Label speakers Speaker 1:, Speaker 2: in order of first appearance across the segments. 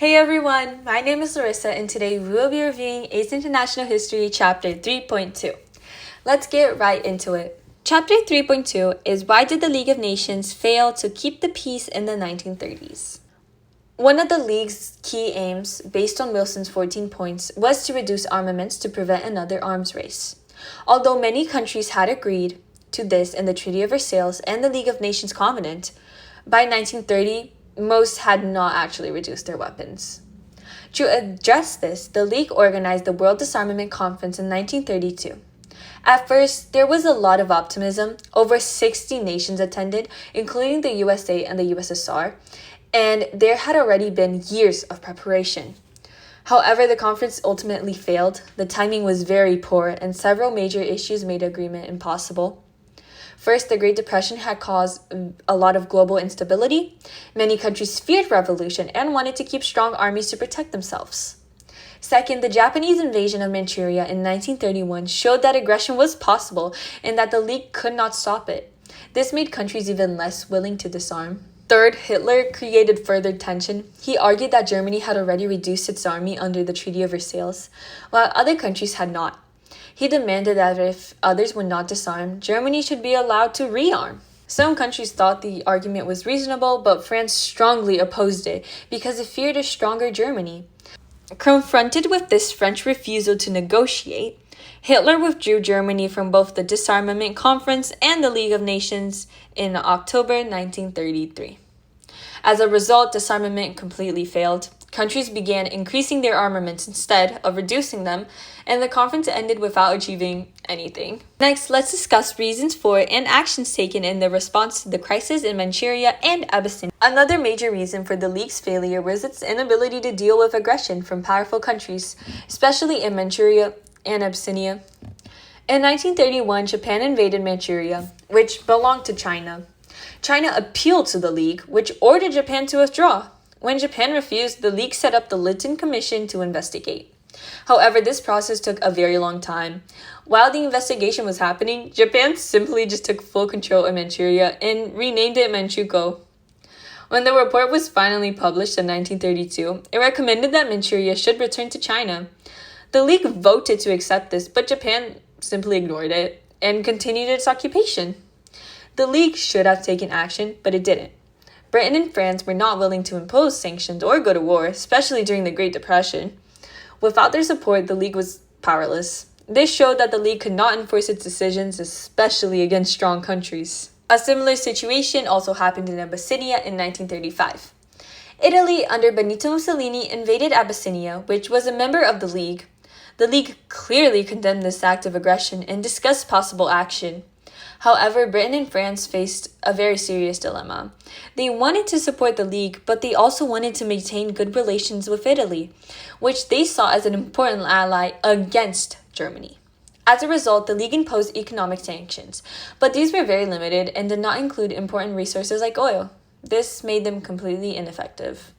Speaker 1: Hey everyone, my name is Larissa and today we will be reviewing AICE International History Chapter 3.2. Let's get right into it. Chapter 3.2 is Why did the League of Nations fail to keep the peace in the 1930s? One of the League's key aims, based on Wilson's 14 points, was to reduce armaments to prevent another arms race. Although many countries had agreed to this in the Treaty of Versailles and the League of Nations Covenant, by 1930, most had not actually reduced their weapons. To address this, the League organized the World Disarmament Conference in 1932. At first, there was a lot of optimism. Over 60 nations attended, including the USA and the USSR, and there had already been years of preparation. However, the conference ultimately failed. The timing was very poor, and several major issues made agreement impossible. First, the Great Depression had caused a lot of global instability. Many countries feared revolution and wanted to keep strong armies to protect themselves. Second, the Japanese invasion of Manchuria in 1931 showed that aggression was possible and that the League could not stop it. This made countries even less willing to disarm. Third, Hitler created further tension. He argued that Germany had already reduced its army under the Treaty of Versailles, while other countries had not. He demanded that if others would not disarm, Germany should be allowed to rearm. Some countries thought the argument was reasonable, but France strongly opposed it because it feared a stronger Germany. Confronted with this French refusal to negotiate, Hitler withdrew Germany from both the Disarmament Conference and the League of Nations in October 1933. As a result, disarmament completely failed. Countries began increasing their armaments instead of reducing them, and the conference ended without achieving anything. Next, let's discuss reasons for and actions taken in the response to the crisis in Manchuria and Abyssinia. Another major reason for the League's failure was its inability to deal with aggression from powerful countries, especially in Manchuria and Abyssinia. In 1931, Japan invaded Manchuria, which belonged to China. China appealed to the League, which ordered Japan to withdraw. When Japan refused, the League set up the Lytton Commission to investigate. However, this process took a very long time. While the investigation was happening, Japan simply just took full control of Manchuria and renamed it Manchukuo. When the report was finally published in 1932, it recommended that Manchuria should return to China. The League voted to accept this, but Japan simply ignored it and continued its occupation. The League should have taken action, but it didn't. Britain and France were not willing to impose sanctions or go to war, especially during the Great Depression. Without their support, the League was powerless. This showed that the League could not enforce its decisions, especially against strong countries. A similar situation also happened in Abyssinia in 1935. Italy, under Benito Mussolini, invaded Abyssinia, which was a member of the League. The League clearly condemned this act of aggression and discussed possible action. However, Britain and France faced a very serious dilemma. They wanted to support the League, but they also wanted to maintain good relations with Italy, which they saw as an important ally against Germany. As a result, the League imposed economic sanctions, but these were very limited and did not include important resources like oil. This made them completely ineffective.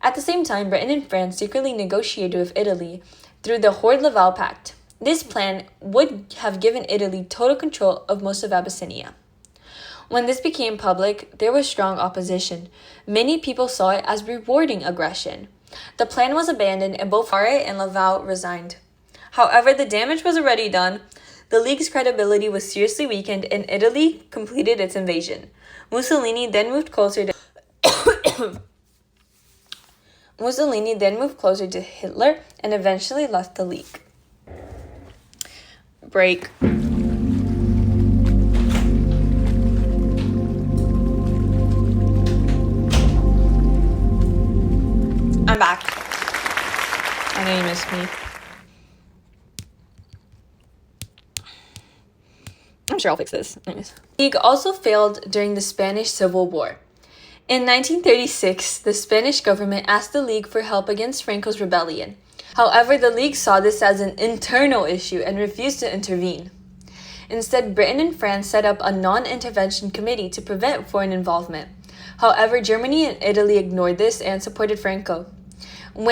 Speaker 1: At the same time, Britain and France secretly negotiated with Italy through the Horde-Laval Pact. This plan would have given Italy total control of most of Abyssinia. When this became public, there was strong opposition. Many people saw it as rewarding aggression. The plan was abandoned and both Hare and Laval resigned. However, the damage was already done. The League's credibility was seriously weakened and Italy completed its invasion. Mussolini then moved closer to Hitler and eventually left the League. Break. I'm back. I know you missed me. I'm sure I'll fix this. Anyways. The League also failed during the Spanish Civil War. In 1936, the Spanish government asked the League for help against Franco's rebellion. However, the League saw this as an internal issue and refused to intervene. Instead, Britain and France set up a non-intervention committee to prevent foreign involvement. However, Germany and Italy ignored this and supported Franco.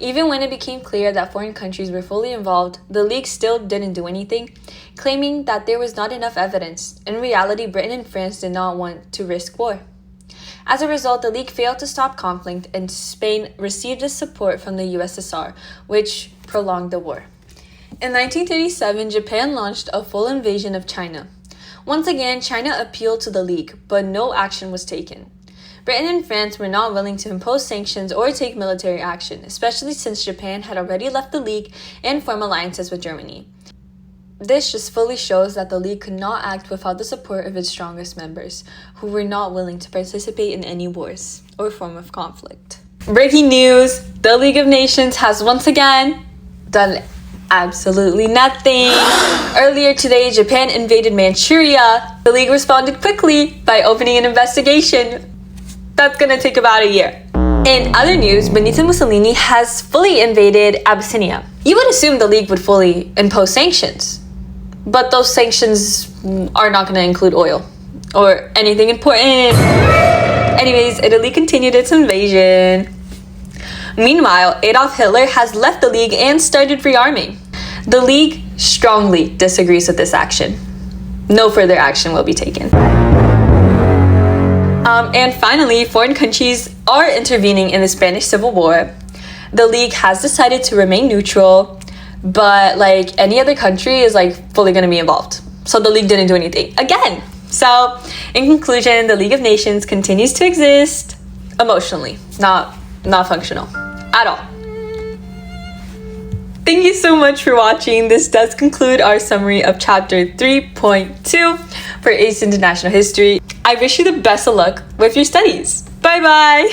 Speaker 1: Even when it became clear that foreign countries were fully involved, the League still didn't do anything, claiming that there was not enough evidence. In reality, Britain and France did not want to risk war. As a result, the League failed to stop conflict, and Spain received its support from the USSR, which prolonged the war. In 1937, Japan launched a full invasion of China. Once again, China appealed to the League, but no action was taken. Britain and France were not willing to impose sanctions or take military action, especially since Japan had already left the League and formed alliances with Germany. This just fully shows that the League could not act without the support of its strongest members, who were not willing to participate in any wars or form of conflict. Breaking news! The League of Nations has once again done absolutely nothing. Earlier today, Japan invaded Manchuria. The League responded quickly by opening an investigation. That's gonna take about a year. In other news, Benito Mussolini has fully invaded Abyssinia. You would assume the League would fully impose sanctions, but those sanctions are not gonna include oil or anything important. Anyways, Italy continued its invasion. Meanwhile, Adolf Hitler has left the League and started rearming. The League strongly disagrees with this action. No further action will be taken. And finally, foreign countries are intervening in the Spanish Civil War. The League has decided to remain neutral, but like any other country is like fully going to be involved. So the League didn't do anything again. So in conclusion, the League of Nations continues to exist emotionally, not functional at all. Thank you so much for watching. This does conclude our summary of chapter 3.2 for AICE International History. I wish you the best of luck with your studies. Bye bye!